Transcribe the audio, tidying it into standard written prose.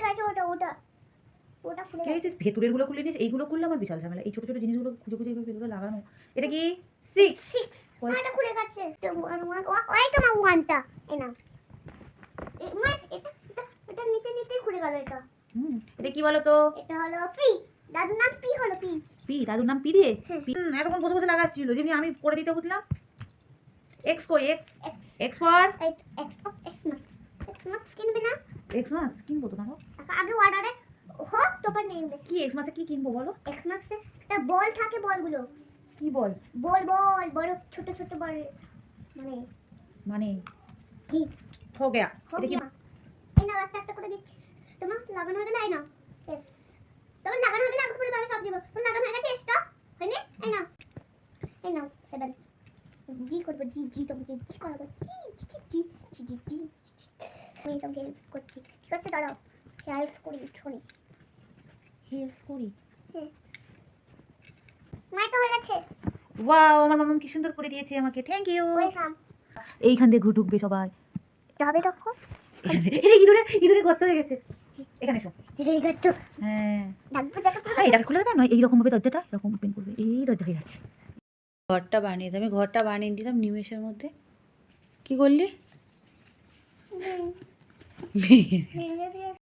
গেছে ওটা ওটা ওটা খুলে গেছে। ভেতরের গুলো খুলে নিস, এইগুলো খুললে আমার বিশাল ঝামেলা। এই ছোট ছোট জিনিসগুলো খুঁজে খুঁজে ভেতরে লাগানো। এটা কি 6 এটা খুলে গেছে। তো ওই তো মা ওয়ানটা এই না মা এটা নিতে নিতে খুলে গেল এটা। এটা কি বলো তো? এটা হলো পি। দাদুর নাম পি হলো পি। পি দাদুর নাম পি দিয়ে? এতক্ষণ বসে বসে লাগাচ্ছিল যেমনি আমি করে দিতে বুঝলাম। এক্স কই? এক্স ফর এক্স মার্কস কিনবে না? এক্স মাস কিনবো তো দাঁড়াও। আগে অর্ডারে হোক তোবার নেবে। কি এক্স মাসে কি কিনবো বলো? এক্স মার্কসে একটা বল থাকে, বলগুলো কি বল? বল বল বড় ছোট ছোট বল মানে কি হো গয়া। এটা কি? এই না একটা একটা করে দিচ্ছি। তোমার লাগানো হয়ে গেল। এই না এস তোমার লাগানো হয়ে গেলে আমাকে বলে দাও সব দিব। তোমার লাগানো হয়ে গেছে এসটা হয়নি? এই নাও 7 জি করব জি জি তোমাকে জি করাবো জি জি জি জি জি জি আমি তোমাকে হেল্প করছি। ঠিক আছে দাঁড়াও হেল্প করি শুনি। হেল্প করি? মাই তো হয়ে গেছে। ওয়াও আমার মাম্মা কি সুন্দর করে দিয়েছে আমাকে, থ্যাংক ইউ। ওয়েলকাম। এইখান দিয়ে ঢুকবে সবাই। যাবে তখন এটা ইঁদুরে গর্ত হয়ে গেছে। এখানে এসো। এই গেট হ্যাঁ ডাকবো ডাকবো। এটা খুলে দেবে নয় এইরকম ভাবে দরজাটা এরকম ওপেন করবে। এই দরজা হয়ে যাচ্ছে। ঘরটা বানিয়ে দিলাম, ঘরটা বানিয়ে দিলাম নিমেষের মধ্যে। কি করলি?